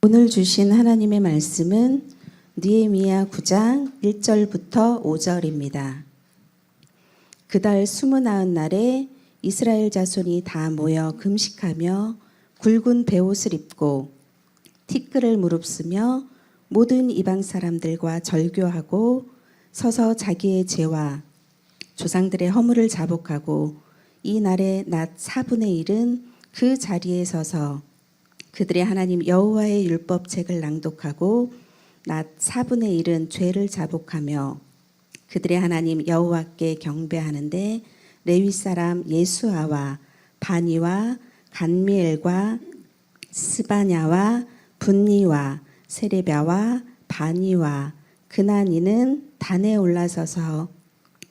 오늘 주신 하나님의 말씀은 느헤미야 9장 1절부터 5절입니다. 그달 29날에 이스라엘 자손이 다 모여 금식하며 굵은 베옷을 입고 티끌을 무릅쓰며 모든 이방 사람들과 절교하고 서서 자기의 죄와 조상들의 허물을 자복하고 이 날의 낮 4분의 1은 그 자리에 서서 그들의 하나님 여호와의 율법책을 낭독하고 낮 4분의 1은 죄를 자복하며 그들의 하나님 여호와께 경배하는데 레위 사람 예수아와 바니와 간미엘과 스바냐와 분니와 세레비아와 바니와 그나니는 단에 올라서서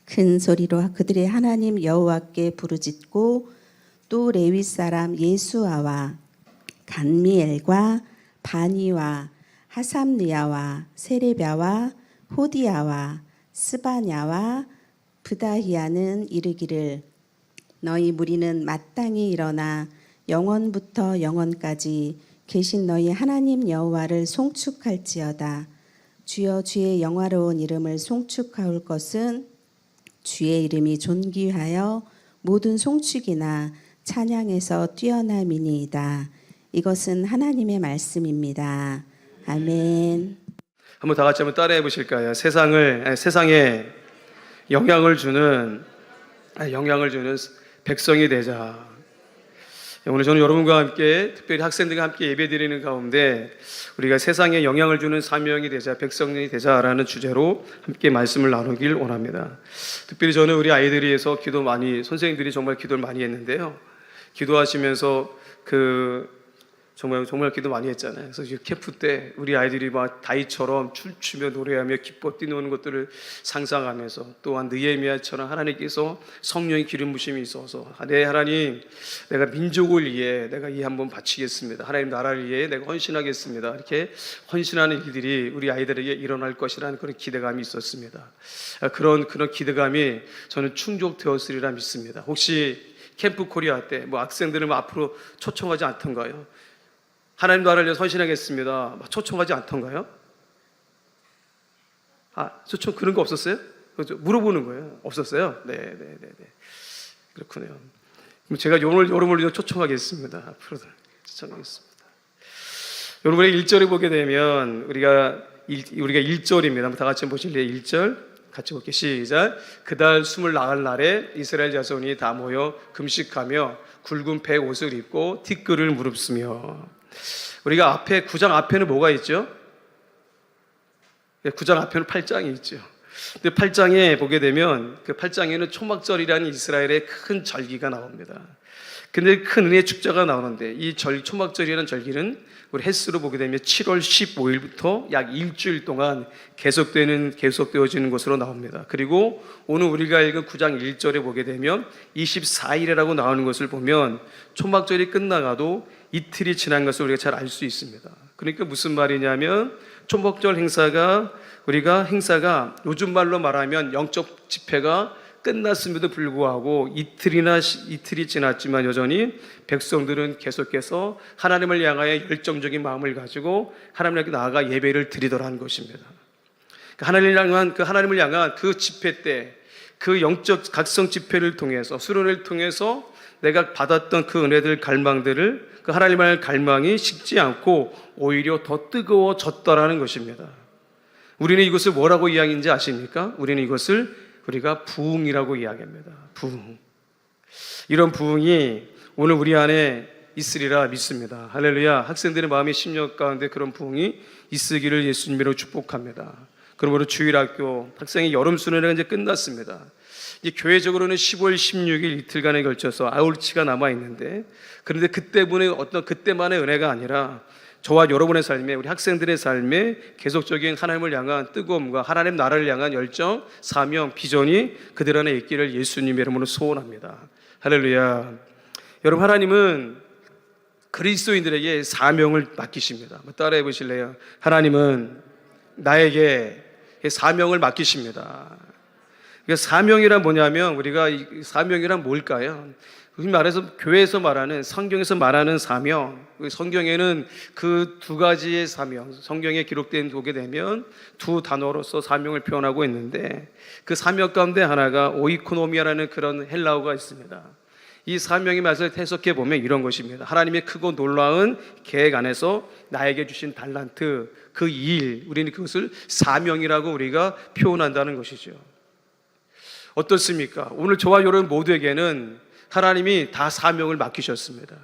큰 소리로 그들의 하나님 여호와께 부르짖고 또 레위 사람 예수아와 간미엘과 바니와 하삼느야와 세레비아와 호디야와 스바냐와 브다히야는 이르기를 너희 무리는 마땅히 일어나 영원부터 영원까지 계신 너희 하나님 여호와를 송축할지어다. 주여 주의 영화로운 이름을 송축하올 것은 주의 이름이 존귀하여 모든 송축이나 찬양에서 뛰어남이니이다. 이것은 하나님의 말씀입니다. 아멘. 한번 다 같이 한번 따라해 보실까요? 세상에 영향을 주는 백성이 되자. 오늘 저는 여러분과 함께, 특별히 학생들과 함께 예배드리는 가운데 우리가 세상에 영향을 주는 사명이 되자, 백성이 되자라는 주제로 함께 말씀을 나누길 원합니다. 특별히 저는 우리 아이들이 위해서 선생님들이 정말 기도를 많이 했는데요. 기도하시면서 정말 기도 많이 했잖아요. 그래서 캠프 때 우리 아이들이 막 다윗처럼 춤추며 노래하며 기뻐 뛰노는 것들을 상상하면서, 또한 느헤미야처럼 하나님께서 성령의 기름 부심이 있어서 네 하나님, 내가 민족을 위해 내가 이 한번 바치겠습니다. 하나님 나라를 위해 내가 헌신하겠습니다. 이렇게 헌신하는 일들이 우리 아이들에게 일어날 것이라는 그런 기대감이 있었습니다. 그런 기대감이 저는 충족되었으리라 믿습니다. 혹시 캠프 코리아 때 학생들을 앞으로 초청하지 않던가요? 하나님 나라를 위해 헌신하겠습니다. 초청하지 않던가요? 초청 그런 거 없었어요? 물어보는 거예요. 없었어요? 네. 그렇군요. 그럼 제가 여러분을 초청하겠습니다. 앞으로 초청하겠습니다. 여러분의 1절에 보게 되면 우리가 1절입니다. 한번 다 같이 보실래요? 1절 같이 볼게요. 시작. 그달 29날에 이스라엘 자손이 다 모여 금식하며 굵은 베옷을 입고 티끌을 무릅쓰며. 우리가 9장 앞에는 뭐가 있죠? 9장 앞에는 8장이 있죠. 근데 8장에 보게 되면 그 8장에는 초막절이라는 이스라엘의 큰 절기가 나옵니다. 근데 큰 은혜의 축제가 나오는데 이 초막절이라는 절기는 우리 햇수로 보게 되면 7월 15일부터 약 일주일 동안 계속되어지는 것으로 나옵니다. 그리고 오늘 우리가 읽은 9장 1절에 보게 되면 24일이라고 나오는 것을 보면 초막절이 끝나가도 이틀이 지난 것을 우리가 잘 알 수 있습니다. 그러니까 무슨 말이냐면 초막절 행사가 요즘 말로 말하면 영적 집회가 끝났음에도 불구하고 이틀이 지났지만 여전히 백성들은 계속해서 하나님을 향하여 열정적인 마음을 가지고 하나님께 나아가 예배를 드리더라는 것입니다. 하나님을 향한 그 집회 때, 그 영적 각성 집회를 통해서, 수련을 통해서 내가 받았던 그 은혜들, 갈망들을, 그 하나님의 갈망이 식지 않고 오히려 더 뜨거워졌다라는 것입니다. 우리는 이것을 뭐라고 이야기하는지 아십니까? 우리는 이것을 우리가 부흥이라고 이야기합니다. 부흥. 이런 부흥이 오늘 우리 안에 있으리라 믿습니다. 할렐루야. 학생들의 마음의 심령 가운데 그런 부흥이 있으기를 예수님으로 축복합니다. 그러므로 주일학교 학생의 여름 수련회가 이제 끝났습니다. 이제 교회적으로는 10월 16일 이틀간에 걸쳐서 아울치가 남아 있는데, 그런데 그때만의 은혜가 아니라 저와 여러분의 삶에, 우리 학생들의 삶에 계속적인 하나님을 향한 뜨거움과 하나님 나라를 향한 열정, 사명, 비전이 그들 안에 있기를 예수님의 이름으로 소원합니다. 할렐루야. 여러분, 하나님은 그리스도인들에게 사명을 맡기십니다. 한번 따라해 보실래요? 하나님은 나에게 사명을 맡기십니다. 사명이란 뭐냐면, 우리가 이 사명이란 뭘까요? 흔히 말해서 교회에서 말하는, 성경에서 말하는 사명, 성경에는 그 두 가지의 사명, 성경에 기록된 보게 되면 두 단어로서 사명을 표현하고 있는데, 그 사명 가운데 하나가 오이코노미아라는 그런 헬라어가 있습니다. 이 사명의 맛을 해석해 보면 이런 것입니다. 하나님의 크고 놀라운 계획 안에서 나에게 주신 달란트, 그 일, 우리는 그것을 사명이라고 우리가 표현한다는 것이죠. 어떻습니까? 오늘 저와 여러분 모두에게는 하나님이 다 사명을 맡기셨습니다.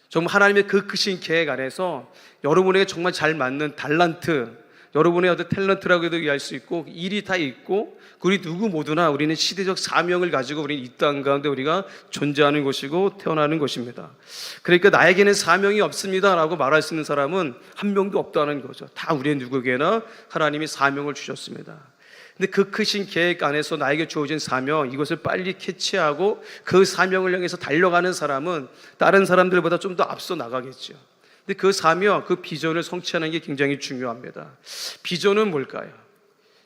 정말 하나님의 그 크신 계획 안에서 여러분에게 정말 잘 맞는 달란트, 여러분의 어떤 탤런트라고도 이해할 수 있고 일이 다 있고, 우리 누구 모두나 우리는 시대적 사명을 가지고 우리는 이 땅 가운데 우리가 존재하는 것이고 태어나는 것입니다. 그러니까 나에게는 사명이 없습니다 라고 말할 수 있는 사람은 한 명도 없다는 거죠. 다 우리의 누구에게나 하나님이 사명을 주셨습니다. 근데 그 크신 계획 안에서 나에게 주어진 사명, 이것을 빨리 캐치하고 그 사명을 향해서 달려가는 사람은 다른 사람들보다 좀 더 앞서 나가겠죠. 근데 그 사명, 그 비전을 성취하는 게 굉장히 중요합니다. 비전은 뭘까요?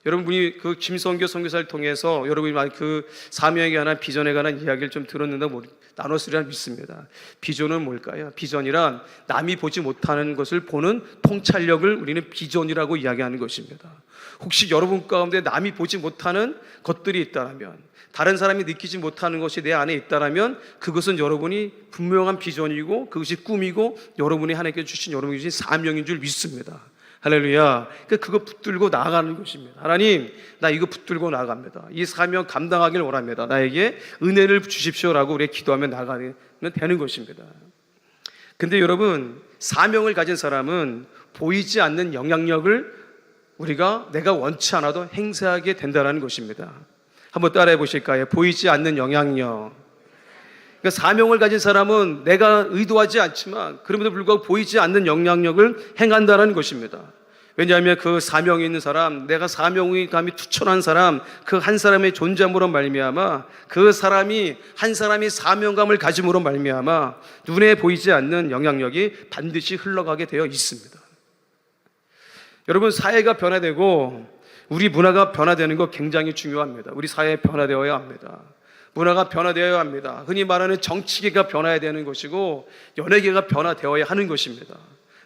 여러분이 그 김성교 선교사를 통해서 여러분이 그 사명에 관한, 비전에 관한 이야기를 좀 들었는데 나눴으리라 믿습니다. 비전은 뭘까요? 비전이란 남이 보지 못하는 것을 보는 통찰력을 우리는 비전이라고 이야기하는 것입니다. 혹시 여러분 가운데 남이 보지 못하는 것들이 있다면, 다른 사람이 느끼지 못하는 것이 내 안에 있다면 그것은 여러분이 분명한 비전이고 그것이 꿈이고 여러분이 하나님께 주신, 여러분이 주신 사명인 줄 믿습니다. 할렐루야. 그거 붙들고 나아가는 것입니다. 하나님, 나 이거 붙들고 나아갑니다. 이 사명 감당하길 원합니다. 나에게 은혜를 주십시오라고 우리가 기도하며 나가면 되는 것입니다. 근데 여러분, 사명을 가진 사람은 보이지 않는 영향력을 내가 원치 않아도 행사하게 된다는 것입니다. 한번 따라해 보실까요? 보이지 않는 영향력. 그러니까 사명을 가진 사람은 내가 의도하지 않지만 그럼에도 불구하고 보이지 않는 영향력을 행한다는 것입니다. 왜냐하면 그 사명이 있는 사람, 내가 사명의 감이 투철한 사람, 그 한 사람의 존재함으로 말미암아, 그 사람이 한 사람이 사명감을 가짐으로 말미암아 눈에 보이지 않는 영향력이 반드시 흘러가게 되어 있습니다. 여러분, 사회가 변화되고 우리 문화가 변화되는 거 굉장히 중요합니다. 우리 사회 변화되어야 합니다. 문화가 변화되어야 합니다. 흔히 말하는 정치계가 변화해야 되는 것이고 연예계가 변화되어야 하는 것입니다.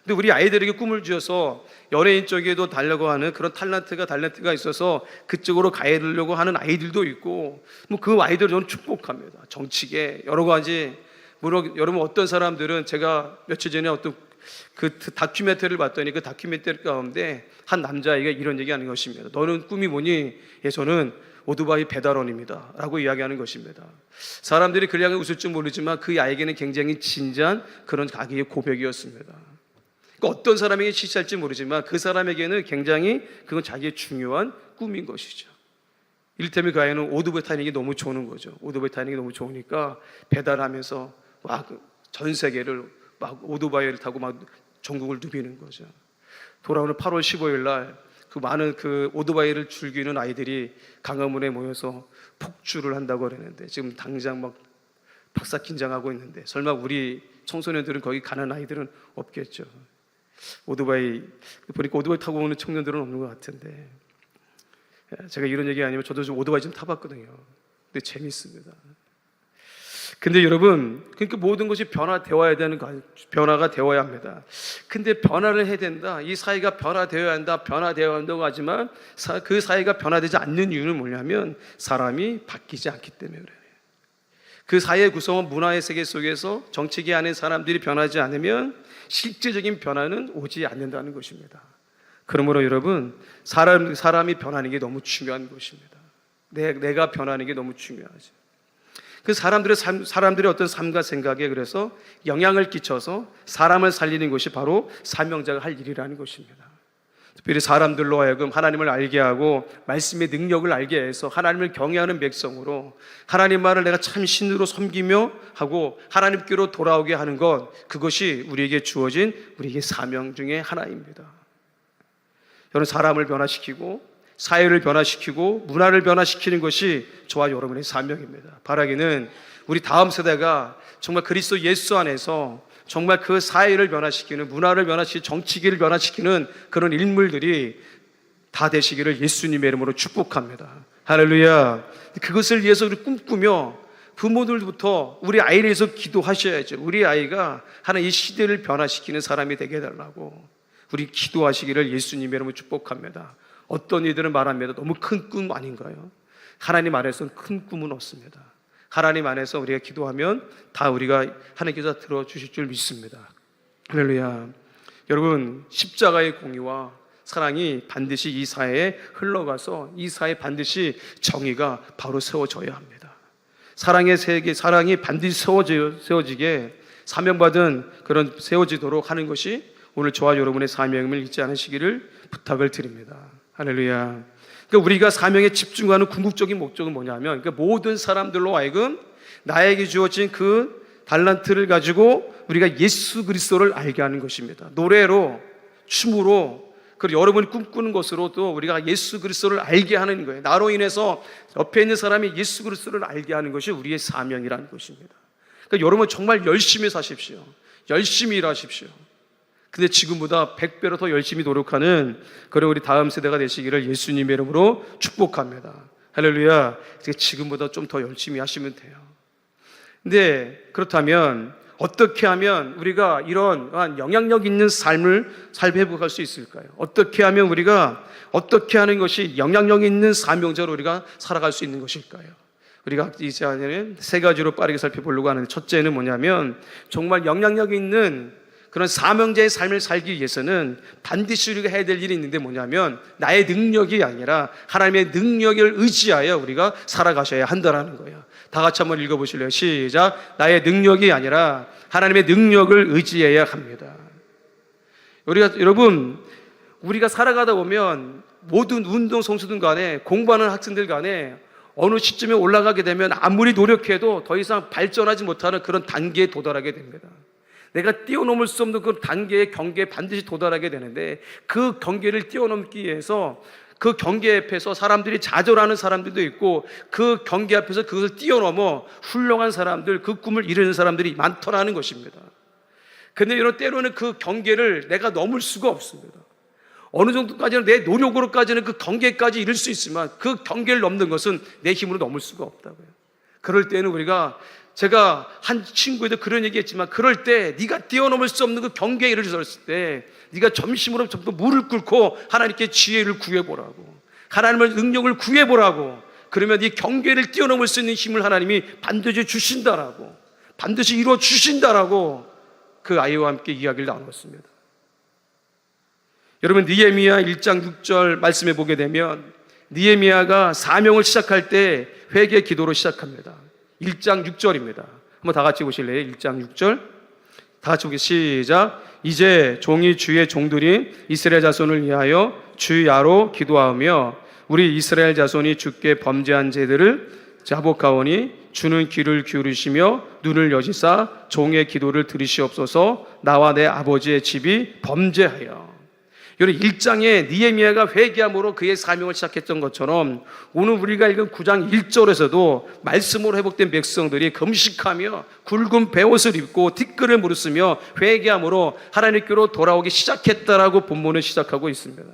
근데 우리 아이들에게 꿈을 주어서 연예인 쪽에도 달려고 하는 그런 달란트가 있어서 그쪽으로 가려고 하는 아이들도 있고, 그 아이들을 저는 축복합니다. 정치계 여러 가지, 물론 여러분 어떤 사람들은, 제가 며칠 전에 어떤 그 다큐멘터리를 봤더니 그 다큐멘터리 가운데 한 남자아이가 이런 얘기하는 것입니다. 너는 꿈이 뭐니? 예, 저는 오토바이 배달원입니다 라고 이야기하는 것입니다. 사람들이 그를 향해 웃을 줄 모르지만 그 아이에게는 굉장히 진지한 그런 자기의 고백이었습니다. 그러니까 어떤 사람에게 시시할지 모르지만 그 사람에게는 굉장히 그건 자기의 중요한 꿈인 것이죠. 이를테면 그 아이는 오토바이 타는 게 너무 좋은 거죠. 오토바이 타는 게 너무 좋으니까 배달하면서 막 전 세계를 막 오토바이를 타고 막 전국을 누비는 거죠. 돌아오는 8월 15일 날 그 많은 그 오토바이를 즐기는 아이들이 강화문에 모여서 폭주를 한다고 그러는데, 지금 당장 막 박사 긴장하고 있는데, 설마 우리 청소년들은 거기 가는 아이들은 없겠죠. 오토바이 보니까 오토바이 타고 오는 청년들은 없는 것 같은데, 제가 이런 얘기 아니면 저도 좀 오토바이 좀 타봤거든요. 근데 재밌습니다. 근데 여러분, 그러니까 모든 것이 변화가 되어야 합니다. 근데 변화를 해야 된다, 이 사회가 변화되어야 한다고 하지만 그 사회가 변화되지 않는 이유는 뭐냐면 사람이 바뀌지 않기 때문에 그래요. 그 사회의 구성원 문화의 세계 속에서 정치계 안에 사람들이 변하지 않으면 실제적인 변화는 오지 않는다는 것입니다. 그러므로 여러분, 사람이 변하는 게 너무 중요한 것입니다. 내가 변하는 게 너무 중요하죠. 그 사람들의 어떤 삶과 생각에 그래서 영향을 끼쳐서 사람을 살리는 것이 바로 사명자가 할 일이라는 것입니다. 특별히 사람들로 하여금 하나님을 알게 하고 말씀의 능력을 알게 해서 하나님을 경외하는 백성으로 하나님만을 내가 참 신으로 섬기며 하고 하나님께로 돌아오게 하는 것, 그것이 우리에게 주어진 우리에게 사명 중에 하나입니다. 여러분, 사람을 변화시키고 사회를 변화시키고 문화를 변화시키는 것이 저와 여러분의 사명입니다. 바라기는 우리 다음 세대가 정말 그리스도 예수 안에서 정말 그 사회를 변화시키는, 문화를 변화시키는, 정치계를 변화시키는 그런 인물들이 다 되시기를 예수님의 이름으로 축복합니다. 할렐루야. 그것을 위해서 우리 꿈꾸며 부모들부터 우리 아이를 위해서 기도하셔야죠. 우리 아이가 하나님 이 시대를 변화시키는 사람이 되게 해달라고 우리 기도하시기를 예수님의 이름으로 축복합니다. 어떤 이들은 말합니다. 너무 큰 꿈 아닌가요? 하나님 안에서는 큰 꿈은 없습니다. 하나님 안에서 우리가 기도하면 다 우리가 하나님께서 들어주실 줄 믿습니다. 할렐루야. 여러분, 십자가의 공의와 사랑이 반드시 이 사회에 흘러가서 이 사회에 반드시 정의가 바로 세워져야 합니다. 사랑의 세계, 사랑이 반드시 세워지게 사명받은 그런 세워지도록 하는 것이 오늘 저와 여러분의 사명을 잊지 않으시기를 부탁을 드립니다. 할렐루야. 그러니까 우리가 사명에 집중하는 궁극적인 목적은 뭐냐면, 그러니까 모든 사람들로 하여금 나에게 주어진 그 달란트를 가지고 우리가 예수 그리스도를 알게 하는 것입니다. 노래로, 춤으로, 그리고 여러분이 꿈꾸는 것으로도 우리가 예수 그리스도를 알게 하는 거예요. 나로 인해서 옆에 있는 사람이 예수 그리스도를 알게 하는 것이 우리의 사명이라는 것입니다. 그러니까 여러분 정말 열심히 사십시오. 열심히 일하십시오. 근데 지금보다 100배로 더 열심히 노력하는 그런 우리 다음 세대가 되시기를 예수님의 이름으로 축복합니다. 할렐루야. 지금보다 좀 더 열심히 하시면 돼요. 근데 그렇다면 어떻게 하면 우리가 이런 영향력 있는 삶을 회복할 수 있을까요? 어떻게 하면 우리가 어떻게 하는 것이 영향력 있는 사명자로 우리가 살아갈 수 있는 것일까요? 우리가 이제는 세 가지로 빠르게 살펴보려고 하는데, 첫째는 뭐냐면 정말 영향력 있는 그런 사명자의 삶을 살기 위해서는 반드시 우리가 해야 될 일이 있는데 뭐냐면 나의 능력이 아니라 하나님의 능력을 의지하여 우리가 살아가셔야 한다는 거예요. 다 같이 한번 읽어보실래요? 시작. 나의 능력이 아니라 하나님의 능력을 의지해야 합니다. 여러분, 우리가 살아가다 보면 모든 운동선수들 간에 공부하는 학생들 간에 어느 시점에 올라가게 되면 아무리 노력해도 더 이상 발전하지 못하는 그런 단계에 도달하게 됩니다. 내가 뛰어넘을 수 없는 그 단계의 경계에 반드시 도달하게 되는데, 그 경계를 뛰어넘기 위해서 그 경계 앞에서 사람들이 좌절하는 사람들도 있고, 그 경계 앞에서 그것을 뛰어넘어 훌륭한 사람들, 그 꿈을 이루는 사람들이 많더라는 것입니다. 근데 이런 때로는 그 경계를 내가 넘을 수가 없습니다. 어느 정도까지는 내 노력으로까지는 그 경계까지 이룰 수 있지만 그 경계를 넘는 것은 내 힘으로 넘을 수가 없다고요. 그럴 때는 제가 한 친구에도 그런 얘기했지만, 그럴 때 네가 뛰어넘을 수 없는 그 경계에 이르렀을 때 네가 점심으로 전부 무릎 꿇고 하나님께 지혜를 구해보라고, 하나님의 능력을 구해보라고. 그러면 이 경계를 뛰어넘을 수 있는 힘을 하나님이 반드시 주신다라고, 반드시 이루어 주신다라고 그 아이와 함께 이야기를 나눴습니다. 여러분, 느헤미야 1장 6절 말씀해 보게 되면 느헤미야가 사명을 시작할 때 회개 기도로 시작합니다. 1장 6절입니다. 한번 다 같이 보실래요? 1장 6절. 다 같이 보기 시작. 이제 종이 주의 종들이 이스라엘 자손을 위하여 주야로 기도하며 우리 이스라엘 자손이 주께 범죄한 죄들을 자복하오니 주는 귀를 기울이시며 눈을 여시사 종의 기도를 들으시옵소서. 나와 내 아버지의 집이 범죄하여. 여러분, 1장에 느헤미야가 회개함으로 그의 사명을 시작했던 것처럼 오늘 우리가 읽은 9장 1절에서도 말씀으로 회복된 백성들이 금식하며 굵은 베옷을 입고 티끌을 무르쓰며 회개함으로 하나님께로 돌아오기 시작했다라고 본문을 시작하고 있습니다.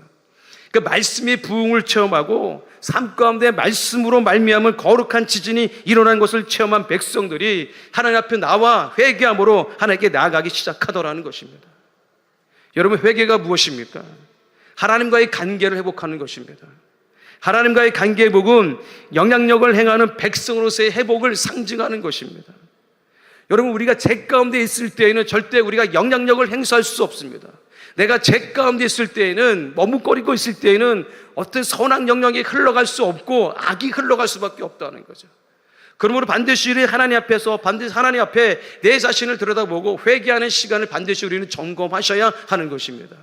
그 말씀의 부흥을 체험하고 삶 가운데 말씀으로 말미암은 거룩한 지진이 일어난 것을 체험한 백성들이 하나님 앞에 나와 회개함으로 하나님께 나아가기 시작하더라는 것입니다. 여러분, 회개가 무엇입니까? 하나님과의 관계를 회복하는 것입니다. 하나님과의 관계 회복은 영향력을 행하는 백성으로서의 회복을 상징하는 것입니다. 여러분, 우리가 죄 가운데 있을 때에는 절대 우리가 영향력을 행사할 수 없습니다. 내가 죄 가운데 있을 때에는, 머뭇거리고 있을 때에는 어떤 선악 영향이 흘러갈 수 없고 악이 흘러갈 수밖에 없다는 거죠. 그러므로 반드시 하나님 앞에서 반드시 하나님 앞에 내 자신을 들여다보고 회개하는 시간을 반드시 우리는 점검하셔야 하는 것입니다.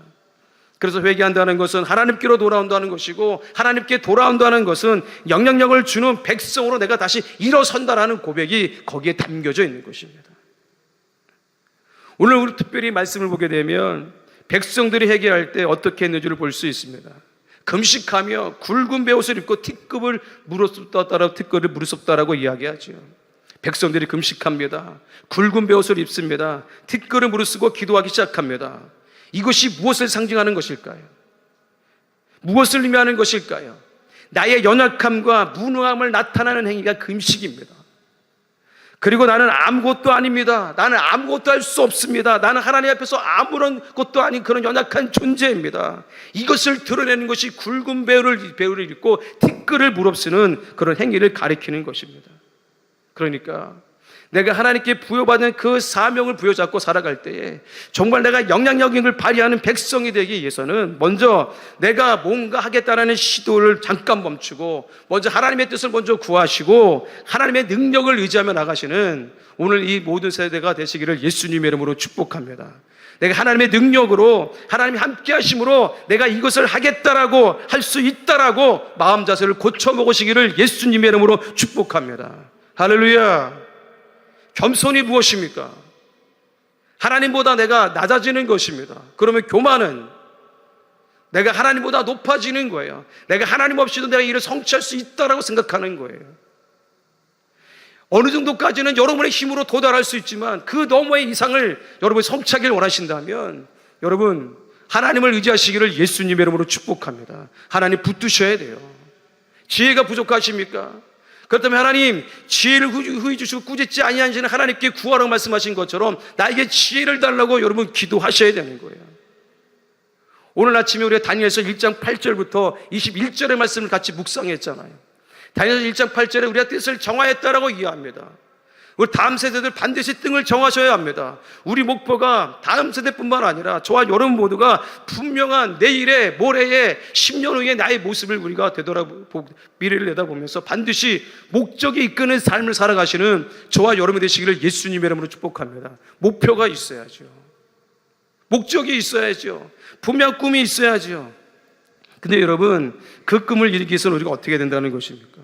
그래서 회개한다는 것은 하나님께로 돌아온다는 것이고, 하나님께 돌아온다는 것은 영향력을 주는 백성으로 내가 다시 일어선다라는 고백이 거기에 담겨져 있는 것입니다. 오늘 우리 특별히 말씀을 보게 되면 백성들이 회개할 때 어떻게 했는지를 볼 수 있습니다. 금식하며 굵은 베옷을 입고 티끌을 무르섭다라고 이야기하죠. 백성들이 금식합니다. 굵은 베옷을 입습니다. 티끌을 무르쓰고 기도하기 시작합니다. 이것이 무엇을 상징하는 것일까요? 무엇을 의미하는 것일까요? 나의 연약함과 무능함을 나타내는 행위가 금식입니다. 그리고 나는 아무것도 아닙니다. 나는 아무것도 할 수 없습니다. 나는 하나님 앞에서 아무런 것도 아닌 그런 연약한 존재입니다. 이것을 드러내는 것이 굵은 배우를 입고 티끌을 무릅쓰는 그런 행위를 가리키는 것입니다. 그러니까 내가 하나님께 부여받은 그 사명을 부여잡고 살아갈 때에 정말 내가 영향력을 발휘하는 백성이 되기 위해서는 먼저 내가 뭔가 하겠다라는 시도를 잠깐 멈추고 먼저 하나님의 뜻을 먼저 구하시고 하나님의 능력을 의지하며 나가시는 오늘 이 모든 세대가 되시기를 예수님의 이름으로 축복합니다. 내가 하나님의 능력으로 하나님이 함께 하심으로 내가 이것을 하겠다라고 할 수 있다라고 마음 자세를 고쳐 먹으시기를 예수님의 이름으로 축복합니다. 할렐루야. 겸손이 무엇입니까? 하나님보다 내가 낮아지는 것입니다. 그러면 교만은 내가 하나님보다 높아지는 거예요. 내가 하나님 없이도 내가 이를 성취할 수 있다라고 생각하는 거예요. 어느 정도까지는 여러분의 힘으로 도달할 수 있지만 그 너머의 이상을 여러분이 성취하기를 원하신다면 여러분 하나님을 의지하시기를 예수님의 이름으로 축복합니다. 하나님 붙드셔야 돼요. 지혜가 부족하십니까? 그렇다면 하나님 지혜를 후히 주시고 꾸짖지 아니하시는 하나님께 구하라고 말씀하신 것처럼 나에게 지혜를 달라고 여러분 기도하셔야 되는 거예요. 오늘 아침에 우리가 다니엘서 1장 8절부터 21절의 말씀을 같이 묵상했잖아요. 다니엘서 1장 8절에 우리가 뜻을 정하였다라고 이해합니다. 우리 다음 세대들 반드시 뜻을 정하셔야 합니다. 우리 목표가 다음 세대뿐만 아니라 저와 여러분 모두가 분명한 내일의 모레의 10년 후의 나의 모습을 우리가 되돌아보고 미래를 내다보면서 반드시 목적이 이끄는 삶을 살아가시는 저와 여러분이 되시기를 예수님의 이름으로 축복합니다. 목표가 있어야죠. 목적이 있어야죠. 분명 꿈이 있어야죠. 근데 여러분 그 꿈을 이루기 위해서는 우리가 어떻게 된다는 것입니까?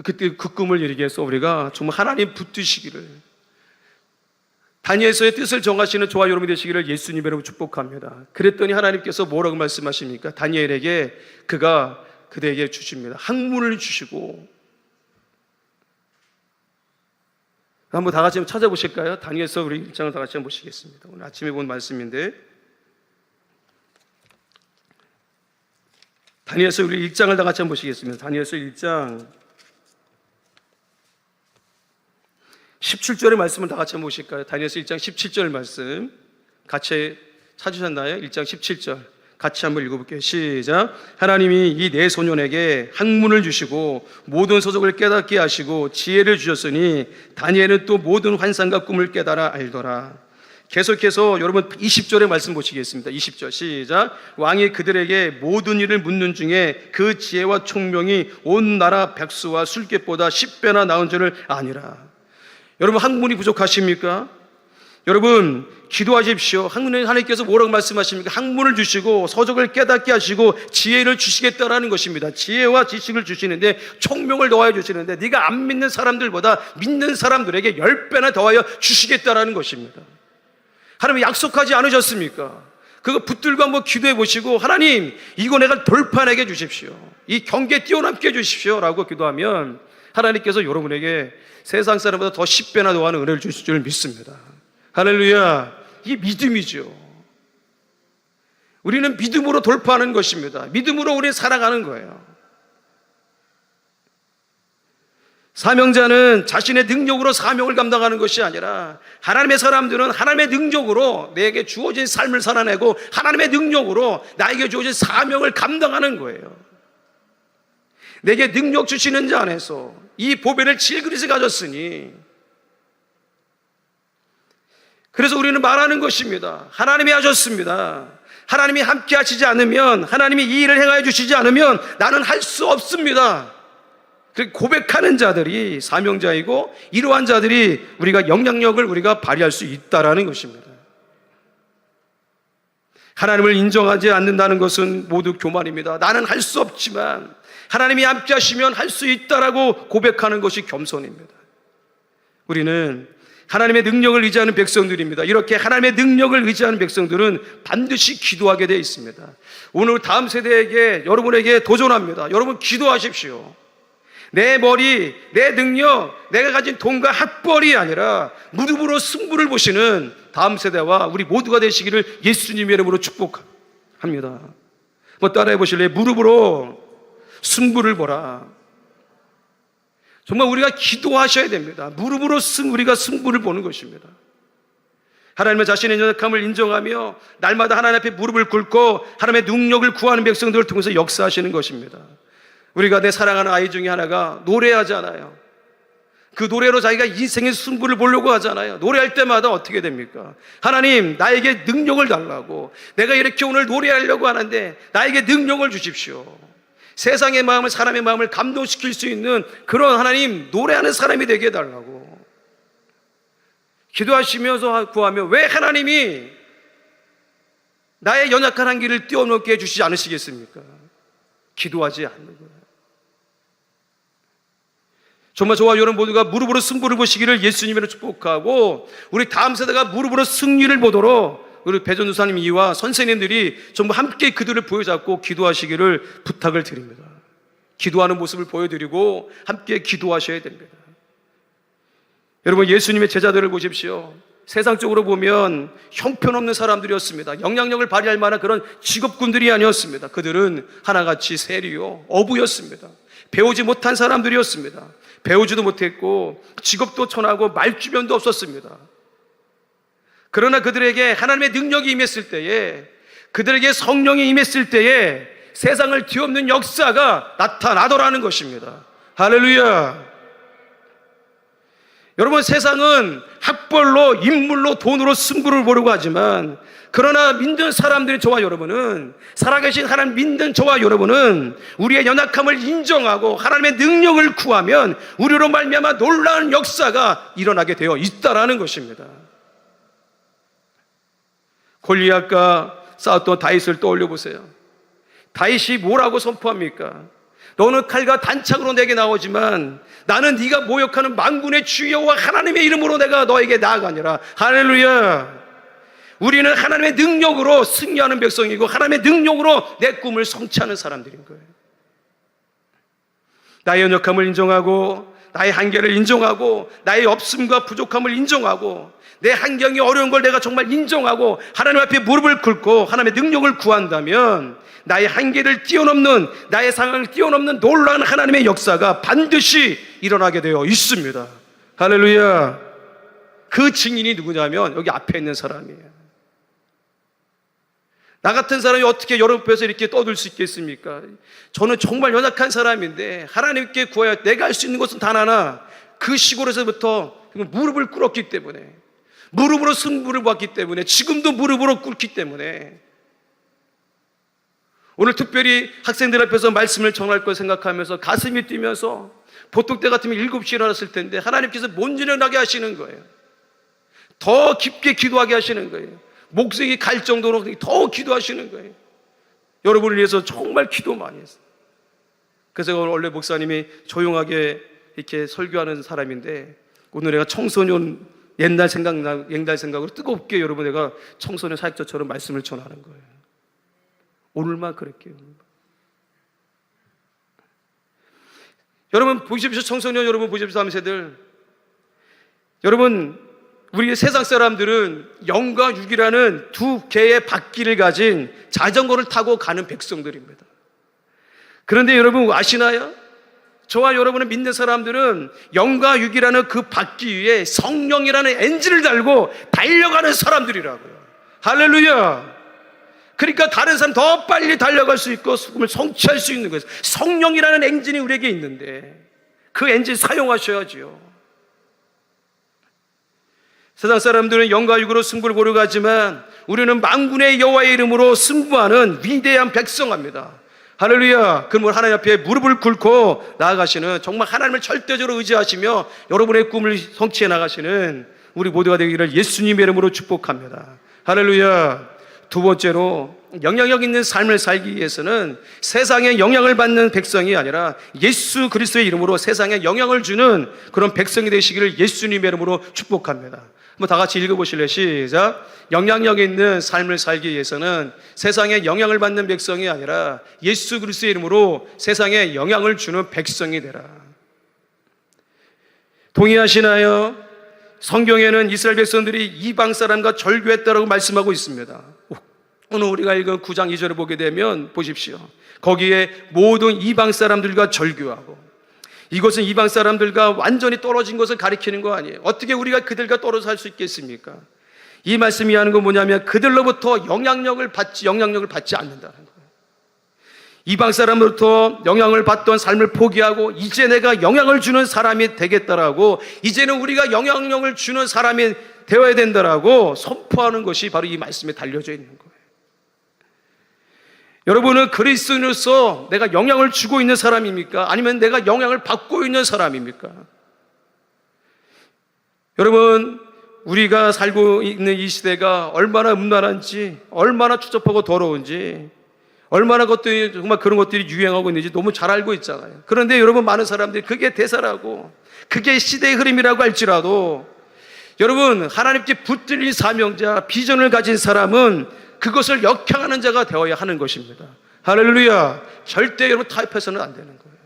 그때 그 꿈을 이루기 위해서 우리가 정말 하나님 붙드시기를 다니엘서의 뜻을 정하시는 저와 여러분이 되시기를 예수님의 이름으로 축복합니다. 그랬더니 하나님께서 뭐라고 말씀하십니까? 다니엘에게 그대에게 주십니다. 학문을 주시고 한번 다 같이 찾아보실까요? 다니엘서 우리 1장을 다 같이 한번 보시겠습니다. 오늘 아침에 본 말씀인데 다니엘서 우리 1장을 다 같이 한번 보시겠습니다. 다니엘서 1장 17절의 말씀을 다 같이 한번 보실까요? 다니엘서 1장 17절 말씀 같이 찾으셨나요? 1장 17절 같이 한번 읽어볼게요. 시작. 하나님이 이 네 소년에게 학문을 주시고 모든 서적을 깨닫게 하시고 지혜를 주셨으니 다니엘은 또 모든 환상과 꿈을 깨달아 알더라. 계속해서 여러분 20절의 말씀 보시겠습니다. 20절 시작. 왕이 그들에게 모든 일을 묻는 중에 그 지혜와 총명이 온 나라 백수와 술객보다 10배나 나은 줄을 아니라. 여러분 학문이 부족하십니까? 여러분 기도하십시오. 하나님께서 뭐라고 말씀하십니까? 학문을 주시고 서적을 깨닫게 하시고 지혜를 주시겠다라는 것입니다. 지혜와 지식을 주시는데 총명을 더하여 주시는데 네가 안 믿는 사람들보다 믿는 사람들에게 10배나 더하여 주시겠다라는 것입니다. 하나님 약속하지 않으셨습니까? 그거 붙들고 한번 기도해 보시고 하나님 이거 내가 돌파하게 해주십시오. 이 경계에 뛰어넘게 해주십시오 라고 기도하면 하나님께서 여러분에게 세상 사람보다 더 10배나 더하는 은혜를 주실 줄 믿습니다. 할렐루야. 이게 믿음이죠. 우리는 믿음으로 돌파하는 것입니다. 믿음으로 우리는 살아가는 거예요. 사명자는 자신의 능력으로 사명을 감당하는 것이 아니라 하나님의 사람들은 하나님의 능력으로 내게 주어진 삶을 살아내고 하나님의 능력으로 나에게 주어진 사명을 감당하는 거예요. 내게 능력 주시는 자 안에서 이 보배를 질그릇에 가졌으니 그래서 우리는 말하는 것입니다. 하나님이 하셨습니다. 하나님이 함께 하시지 않으면 하나님이 이 일을 행하여 주시지 않으면 나는 할 수 없습니다. 고백하는 자들이 사명자이고 이러한 자들이 우리가 영향력을 우리가 발휘할 수 있다라는 것입니다. 하나님을 인정하지 않는다는 것은 모두 교만입니다. 나는 할 수 없지만 하나님이 함께 하시면 할 수 있다라고 고백하는 것이 겸손입니다. 우리는 하나님의 능력을 의지하는 백성들입니다. 이렇게 하나님의 능력을 의지하는 백성들은 반드시 기도하게 되어 있습니다. 오늘 다음 세대에게 여러분에게 도전합니다. 여러분 기도하십시오. 내 머리, 내 능력, 내가 가진 돈과 학벌이 아니라 무릎으로 승부를 보시는 다음 세대와 우리 모두가 되시기를 예수님의 이름으로 축복합니다. 한번 따라해 보실래요? 무릎으로 승부를 보라. 정말 우리가 기도하셔야 됩니다. 무릎으로 우리가 승부를 보는 것입니다. 하나님의 자신의 연약함을 인정하며 날마다 하나님 앞에 무릎을 꿇고 하나님의 능력을 구하는 백성들을 통해서 역사하시는 것입니다. 우리가 내 사랑하는 아이 중에 하나가 노래하잖아요. 그 노래로 자기가 인생의 승부를 보려고 하잖아요. 노래할 때마다 어떻게 됩니까? 하나님, 나에게 능력을 달라고. 내가 이렇게 오늘 노래하려고 하는데 나에게 능력을 주십시오. 세상의 마음을, 사람의 마음을 감동시킬 수 있는 그런 하나님, 노래하는 사람이 되게 해달라고 기도하시면서 구하며, 왜 하나님이 나의 연약한 한계를 뛰어넘게 해주시지 않으시겠습니까? 기도하지 않는 거예요. 정말 저와 여러분 모두가 무릎으로 승부를 보시기를 예수님으로 축복하고, 우리 다음 세대가 무릎으로 승리를 보도록 우리 배전도사님 이와 선생님들이 정말 함께 그들을 보여잡고 기도하시기를 부탁을 드립니다. 기도하는 모습을 보여드리고 함께 기도하셔야 됩니다. 여러분, 예수님의 제자들을 보십시오. 세상적으로 보면 형편없는 사람들이었습니다. 영향력을 발휘할 만한 그런 직업군들이 아니었습니다. 그들은 하나같이 세리요, 어부였습니다. 배우지 못한 사람들이었습니다. 배우지도 못했고 직업도 천하고 말주변도 없었습니다. 그러나 그들에게 하나님의 능력이 임했을 때에, 그들에게 성령이 임했을 때에 세상을 뒤엎는 역사가 나타나더라는 것입니다. 할렐루야. 여러분, 세상은 학벌로, 인물로, 돈으로 승부를 보려고 하지만, 그러나 믿는 사람들이, 저와 여러분은, 살아계신 하나님 믿는 저와 여러분은 우리의 연약함을 인정하고 하나님의 능력을 구하면 우리로 말미암아 놀라운 역사가 일어나게 되어 있다라는 것입니다. 골리앗과 싸웠던 다윗을 떠올려 보세요. 다윗이 뭐라고 선포합니까? 너는 칼과 단창으로 내게 나오지만 나는 네가 모욕하는 만군의 주 여호와 하나님의 이름으로 내가 너에게 나아가니라. 할렐루야. 우리는 하나님의 능력으로 승리하는 백성이고 하나님의 능력으로 내 꿈을 성취하는 사람들인 거예요. 나의 연약함을 인정하고 나의 한계를 인정하고 나의 없음과 부족함을 인정하고 내 환경이 어려운 걸 내가 정말 인정하고 하나님 앞에 무릎을 꿇고 하나님의 능력을 구한다면 나의 한계를 뛰어넘는, 나의 상황을 뛰어넘는 놀라운 하나님의 역사가 반드시 일어나게 되어 있습니다. 할렐루야. 그 증인이 누구냐면 여기 앞에 있는 사람이에요. 나 같은 사람이 어떻게 여러분 앞에서 이렇게 떠들 수 있겠습니까? 저는 정말 연약한 사람인데 하나님께 구하여 내가 할 수 있는 것은 단 하나, 그 시골에서부터 무릎을 꿇었기 때문에, 무릎으로 승부를 봤기 때문에, 지금도 무릎으로 꿇기 때문에 오늘 특별히 학생들 앞에서 말씀을 전할 걸 생각하면서 가슴이 뛰면서, 보통 때 같으면 7시에 일어났을 텐데 하나님께서 못 일어나게 하시는 거예요. 더 깊게 기도하게 하시는 거예요. 목숨이 갈 정도로 더 기도하시는 거예요. 여러분을 위해서 정말 기도 많이 했어요. 그래서 원래 목사님이 조용하게 이렇게 설교하는 사람인데 오늘 내가 청소년 옛날 생각으로 뜨겁게 여러분 내가 청소년 사역자처럼 말씀을 전하는 거예요. 오늘만 그럴게요. 여러분 보십시오. 청소년 여러분 보십시오. 3세들 여러분, 우리 세상 사람들은 영과 육이라는 두 개의 바퀴를 가진 자전거를 타고 가는 백성들입니다. 그런데 여러분 아시나요? 저와 여러분을 믿는 사람들은 영과 육이라는 그 바퀴 위에 성령이라는 엔진을 달고 달려가는 사람들이라고요. 할렐루야. 그러니까 다른 사람 더 빨리 달려갈 수 있고 꿈을 성취할 수 있는 거예요. 성령이라는 엔진이 우리에게 있는데 그 엔진 사용하셔야지요. 세상 사람들은 영과 육으로 승부를 보려고 하지만 우리는 만군의 여호와의 이름으로 승부하는 위대한 백성합니다. 할렐루야. 그러면 하나님 앞에 무릎을 꿇고 나아가시는, 정말 하나님을 절대적으로 의지하시며 여러분의 꿈을 성취해 나가시는 우리 모두가 되기를 예수님의 이름으로 축복합니다. 할렐루야. 두 번째로, 영향력 있는 삶을 살기 위해서는 세상에 영향을 받는 백성이 아니라 예수 그리스도의 이름으로 세상에 영향을 주는 그런 백성이 되시기를 예수님의 이름으로 축복합니다. 한번 다 같이 읽어보실래요? 시작. 영향력 있는 삶을 살기 위해서는 세상에 영향을 받는 백성이 아니라 예수 그리스도의 이름으로 세상에 영향을 주는 백성이 되라. 동의하시나요? 성경에는 이스라엘 백성들이 이방 사람과 절교했다라고 말씀하고 있습니다. 오늘 우리가 읽은 9장 2절을 보게 되면 보십시오. 거기에 모든 이방 사람들과 절교하고, 이것은 이방 사람들과 완전히 떨어진 것을 가리키는 거 아니에요. 어떻게 우리가 그들과 떨어져 살 수 있겠습니까? 이 말씀이 하는 건 뭐냐면 그들로부터 영향력을 받지 않는다는 거예요. 이방 사람으로부터 영향을 받던 삶을 포기하고 이제 내가 영향을 주는 사람이 되겠다라고, 이제는 우리가 영향력을 주는 사람이 되어야 된다라고 선포하는 것이 바로 이 말씀에 달려져 있는 거예요. 여러분은 그리스도인으로서 내가 영향을 주고 있는 사람입니까? 아니면 내가 영향을 받고 있는 사람입니까? 여러분, 우리가 살고 있는 이 시대가 얼마나 음란한지, 얼마나 추접하고 더러운지, 얼마나 것들이 정말 그런 것들이 유행하고 있는지 너무 잘 알고 있잖아요. 그런데 여러분, 많은 사람들이 그게 대사라고, 그게 시대의 흐름이라고 할지라도, 여러분, 하나님께 붙들린 사명자, 비전을 가진 사람은 그것을 역행하는 자가 되어야 하는 것입니다. 할렐루야. 절대 여러분 타협해서는 안 되는 거예요.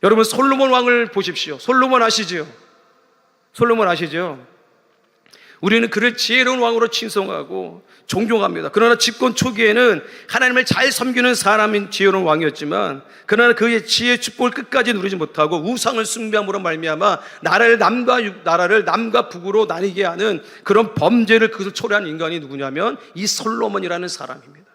여러분, 솔로몬 왕을 보십시오. 솔로몬 아시죠? 솔로몬 아시죠? 우리는 그를 지혜로운 왕으로 칭송하고 존경합니다. 그러나 집권 초기에는 하나님을 잘 섬기는 사람인 지혜로운 왕이었지만, 그러나 그의 지혜의 축복을 끝까지 누리지 못하고 우상을 숭배함으로 말미암아 나라를 남과 북으로 나뉘게 하는 그런 범죄를, 그것을 초래한 인간이 누구냐면 이 솔로몬이라는 사람입니다.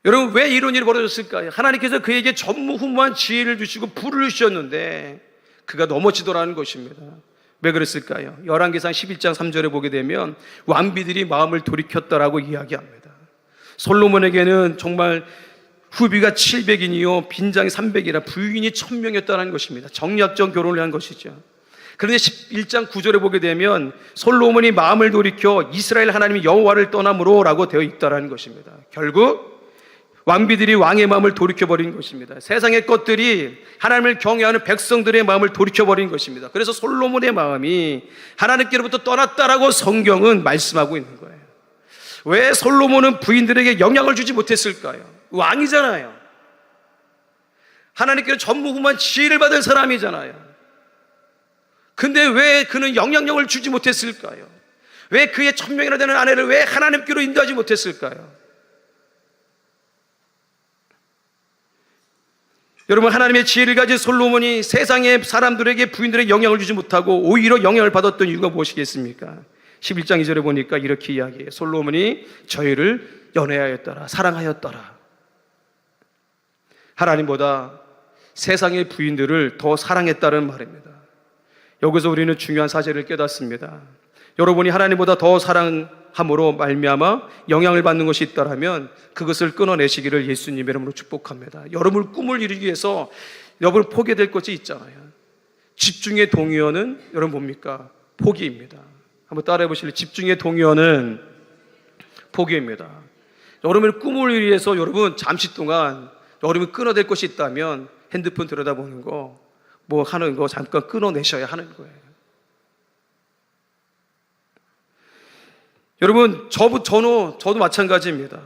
여러분, 왜 이런 일이 벌어졌을까요? 하나님께서 그에게 전무후무한 지혜를 주시고 부를 주셨는데 그가 넘어지더라는 것입니다. 왜 그랬을까요? 열왕기상 11장 3절에 보게 되면 왕비들이 마음을 돌이켰다라고 이야기합니다. 솔로몬에게는 정말 후비가 700인이요 빈장이 300이라 부인이 1000명이었다는 것입니다. 정략적 결혼을 한 것이죠. 그런데 11장 9절에 보게 되면 솔로몬이 마음을 돌이켜 이스라엘 하나님 여호와를 떠남으로 라고 되어 있다는 것입니다. 결국 왕비들이 왕의 마음을 돌이켜버린 것입니다. 세상의 것들이 하나님을 경외하는 백성들의 마음을 돌이켜버린 것입니다. 그래서 솔로몬의 마음이 하나님께로부터 떠났다라고 성경은 말씀하고 있는 거예요. 왜 솔로몬은 부인들에게 영향을 주지 못했을까요? 왕이잖아요. 하나님께로 전무후무한 지혜를 받은 사람이잖아요. 근데 왜 그는 영향력을 주지 못했을까요? 왜 그의 1000명이나 되는 아내를 왜 하나님께로 인도하지 못했을까요? 여러분, 하나님의 지혜를 가진 솔로몬이 세상의 사람들에게, 부인들에게 영향을 주지 못하고 오히려 영향을 받았던 이유가 무엇이겠습니까? 11장 2절에 보니까 이렇게 이야기해요. 솔로몬이 저희를 연애하였더라, 사랑하였더라. 하나님보다 세상의 부인들을 더 사랑했다는 말입니다. 여기서 우리는 중요한 사실을 깨닫습니다. 여러분이 하나님보다 더 사랑함으로 말미암아 영향을 받는 것이 있다면 그것을 끊어내시기를 예수님의 이름으로 축복합니다. 여러분 꿈을 이루기 위해서 여러분 포기될 것이 있잖아요. 집중의 동의어는 여러분 뭡니까? 포기입니다. 한번 따라해 보실래요? 집중의 동의어는 포기입니다. 여러분의 꿈을 위해서 여러분 잠시 동안 여러분 끊어낼 것이 있다면 핸드폰 들여다보는 거, 뭐 하는 거 잠깐 끊어내셔야 하는 거예요. 여러분, 저도 마찬가지입니다.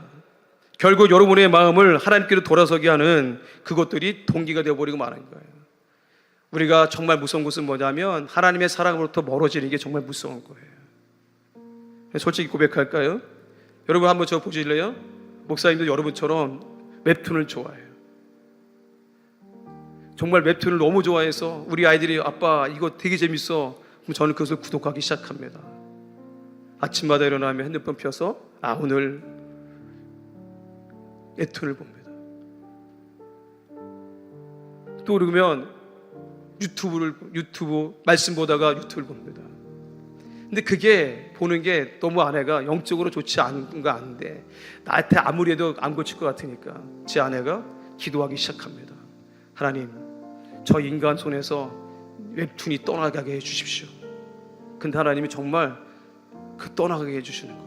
결국 여러분의 마음을 하나님께로 돌아서게 하는 그것들이 동기가 되어버리고 마는 거예요. 우리가 정말 무서운 것은 뭐냐면 하나님의 사랑으로부터 멀어지는 게 정말 무서운 거예요. 솔직히 고백할까요? 여러분 한번 저 보실래요? 목사님도 여러분처럼 웹툰을 좋아해요. 정말 웹툰을 너무 좋아해서 우리 아이들이 아빠 이거 되게 재밌어. 그럼 저는 그것을 구독하기 시작합니다. 아침마다 일어나면 핸드폰 펴서 오늘 웹툰을 봅니다. 또 그러면 유튜브 말씀 보다가 유튜브를 봅니다. 근데 그게 보는 게 너무 아내가 영적으로 좋지 않은 거 아는데 나한테 아무리 해도 안 고칠 것 같으니까 제 아내가 기도하기 시작합니다. 하나님, 저 인간 손에서 웹툰이 떠나가게 해주십시오. 근데 하나님이 정말 그 떠나가게 해주시는 거예요.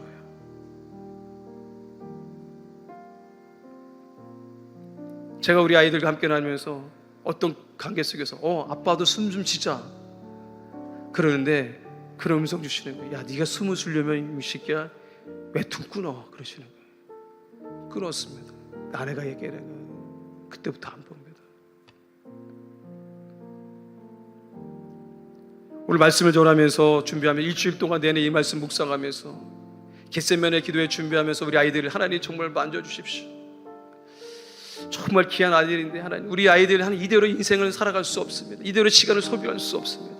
제가 우리 아이들과 함께 나누면서 어떤 관계 속에서 아빠도 숨 좀 쉬자 그러는데 그런 음성 주시는 거예요. 야, 네가 숨을 쉬려면 이 새끼야 웹툰 끊어 그러시는 거예요. 끊었습니다. 아내가 얘기해요. 그때부터 안 봅니다. 오늘 말씀을 전하면서 준비하면 일주일 동안 내내 이 말씀 묵상하면서 겟세마네 기도회 준비하면서 우리 아이들을 하나님 정말 만져주십시오. 정말 귀한 아이들인데 하나님, 우리 아이들은 이대로 인생을 살아갈 수 없습니다. 이대로 시간을 소비할 수 없습니다.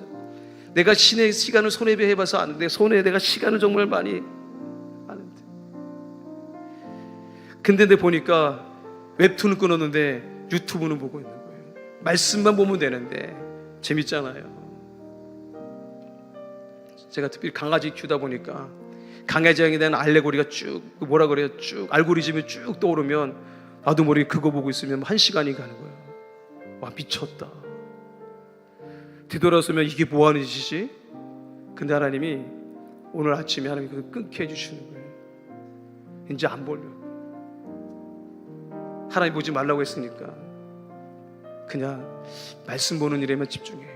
내가 신의 시간을 손해배해봐서 아는데 내가 시간을 정말 많이 아는데, 근데 내 보니까 웹툰을 끊었는데 유튜브는 보고 있는 거예요. 말씀만 보면 되는데 재밌잖아요. 제가 특별히 강아지 키우다 보니까 강아지에 대한 알레고리가 쭉 쭉 알고리즘이 쭉 떠오르면 나도 모르게 그거 보고 있으면 1시간이 가는 거예요. 와, 미쳤다. 뒤돌아서면 이게 뭐 하는 짓이지? 근데 하나님이 오늘 아침에 하나님이 그걸 끊게 해주시는 거예요. 이제 안 보려고. 하나님 보지 말라고 했으니까 그냥 말씀 보는 일에만 집중해.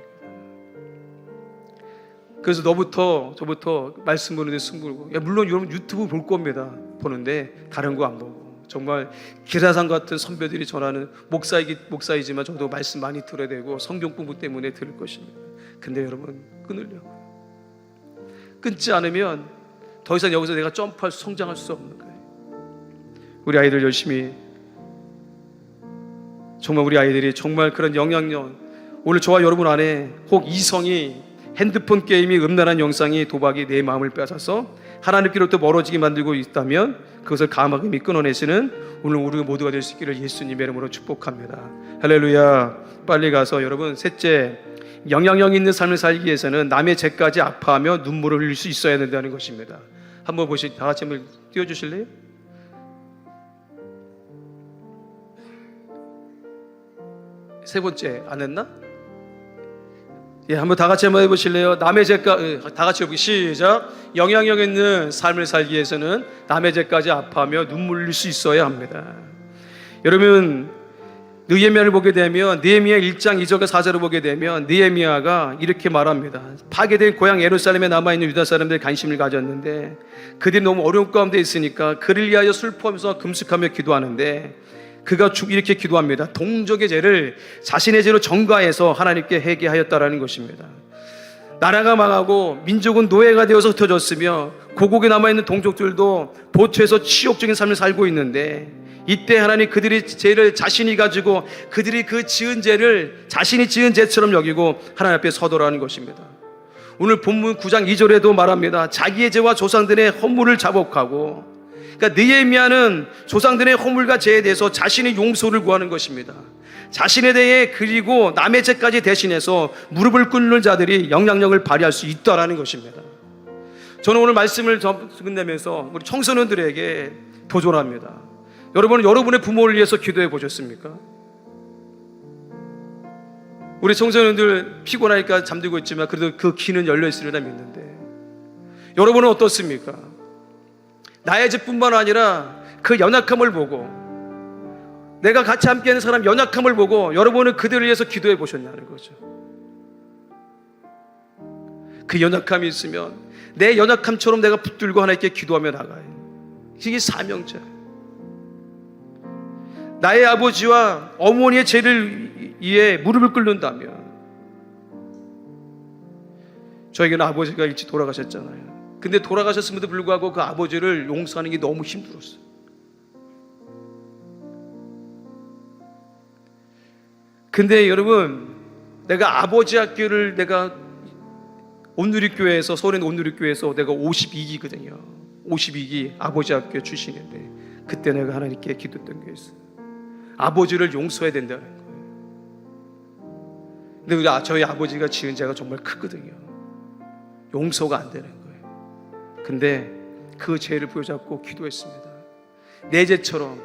그래서 저부터 말씀 보는 데 승부고, 물론 여러분 유튜브 볼 겁니다. 보는데 다른 거 안 보고, 정말 기라상 같은 선배들이 전하는 목사이지만 저도 말씀 많이 들어야 되고 성경 공부 때문에 들을 것입니다. 근데 여러분 끊으려고. 끊지 않으면 더 이상 여기서 내가 성장할 수 없는 거예요. 우리 아이들 열심히, 정말 우리 아이들이 정말 그런 영향력, 오늘 저와 여러분 안에 혹 이성이, 핸드폰 게임이, 음란한 영상이, 도박이 내 마음을 빼앗아서 하나님께로부터 멀어지게 만들고 있다면 그것을 감하게 끊어내시는 오늘 우리 모두가 될 수 있기를 예수님의 이름으로 축복합니다. 할렐루야. 빨리 가서 여러분, 셋째, 영향력 있는 삶을 살기 위해서는 남의 죄까지 아파하며 눈물을 흘릴 수 있어야 된다는 것입니다. 한번 다 같이 한번 띄워주실래요? 세 번째 안 했나? 한번 다 같이 한번 해보실래요? 남의 죄까, 다 같이 해보기 시작. 영향력 있는 삶을 살기 위해서는 남의 죄까지 아파하며 눈물 흘릴 수 있어야 합니다. 여러분, 느헤미야를 보게 되면, 느헤미야 1장 2절과 4절을 보게 되면 느헤미야가 이렇게 말합니다. 파괴된 고향 예루살렘에 남아있는 유다 사람들이 관심을 가졌는데 그들이 너무 어려운 가운데 있으니까 그를 위하여 슬퍼하면서 금식하며 기도하는데, 그가 이렇게 기도합니다. 동족의 죄를 자신의 죄로 전가해서 하나님께 회개하였다라는 것입니다. 나라가 망하고 민족은 노예가 되어서 흩어졌으며 고국에 남아있는 동족들도 보초해서 치욕적인 삶을 살고 있는데, 이때 하나님 그들이 죄를 자신이 가지고 그들이 그 지은 죄를 자신이 지은 죄처럼 여기고 하나님 앞에 서더라는 것입니다. 오늘 본문 9장 2절에도 말합니다. 자기의 죄와 조상들의 허물을 자복하고, 그러니까 느헤미야는 조상들의 허물과 죄에 대해서 자신의 용서를 구하는 것입니다. 자신에 대해, 그리고 남의 죄까지 대신해서 무릎을 꿇는 자들이 영향력을 발휘할 수 있다라는 것입니다. 저는 오늘 말씀을 끝내면서 우리 청소년들에게 도전합니다. 여러분은 여러분의 부모를 위해서 기도해 보셨습니까? 우리 청소년들 피곤하니까 잠들고 있지만 그래도 그 귀는 열려 있으리라 믿는데, 여러분은 어떻습니까? 나의 죄뿐만 아니라 그 연약함을 보고, 내가 같이 함께하는 사람 연약함을 보고 여러분은 그들을 위해서 기도해 보셨냐는 거죠. 그 연약함이 있으면 내 연약함처럼 내가 붙들고 하나님께 기도하며 나가요. 이게 사명자예요. 나의 아버지와 어머니의 죄를 위해 무릎을 꿇는다면, 저에게는 아버지가 일찍 돌아가셨잖아요. 근데 돌아가셨음에도 불구하고 그 아버지를 용서하는 게 너무 힘들었어요. 근데 여러분, 내가 아버지 학교를, 내가 온누리교회에서, 서울의 온누리교회에서 내가 52기거든요 52기 아버지 학교 출신인데, 그때 내가 하나님께 기도했던 게 있어요. 아버지를 용서해야 된다는 거예요. 근데 저희 아버지가 지은 죄가 정말 크거든요. 용서가 안 되는 거예요. 근데 그 죄를 부여잡고 기도했습니다. 내 죄처럼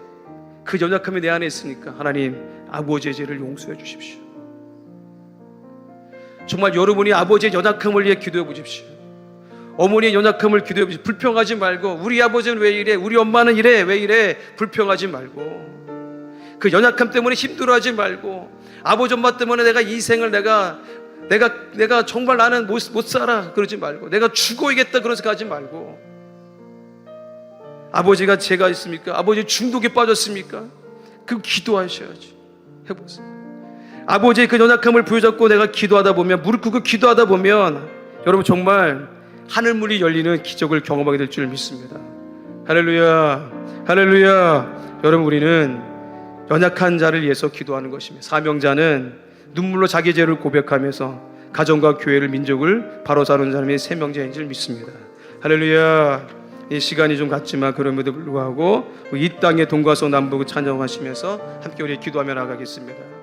그 연약함이 내 안에 있으니까 하나님, 아버지의 죄를 용서해 주십시오. 정말 여러분이 아버지의 연약함을 위해 기도해 보십시오. 어머니의 연약함을 기도해 보십시오. 불평하지 말고, 우리 아버지는 왜 이래, 우리 엄마는 이래, 왜 이래, 불평하지 말고, 그 연약함 때문에 힘들어하지 말고, 아버지 엄마 때문에 내가 인생을 내가 정말 나는 못 살아 그러지 말고, 내가 죽어야겠다 그런 생각하지 말고, 아버지가 죄가 있습니까? 아버지 중독에 빠졌습니까? 그 기도하셔야지. 해보세요. 아버지의 그 연약함을 부여잡고 내가 기도하다 보면, 무릎 꿇고 기도하다 보면 여러분 정말 하늘문이 열리는 기적을 경험하게 될 줄 믿습니다. 할렐루야. 할렐루야. 여러분, 우리는 연약한 자를 위해서 기도하는 것입니다. 사명자는 눈물로 자기 죄를 고백하면서 가정과 교회를, 민족을 바로 사는 사람이 세명자인 줄 믿습니다. 할렐루야. 이 시간이 좀 갔지만 그럼에도 불구하고 이 땅의 동과서 남북을 찬양하시면서 함께 우리 기도하며 나가겠습니다.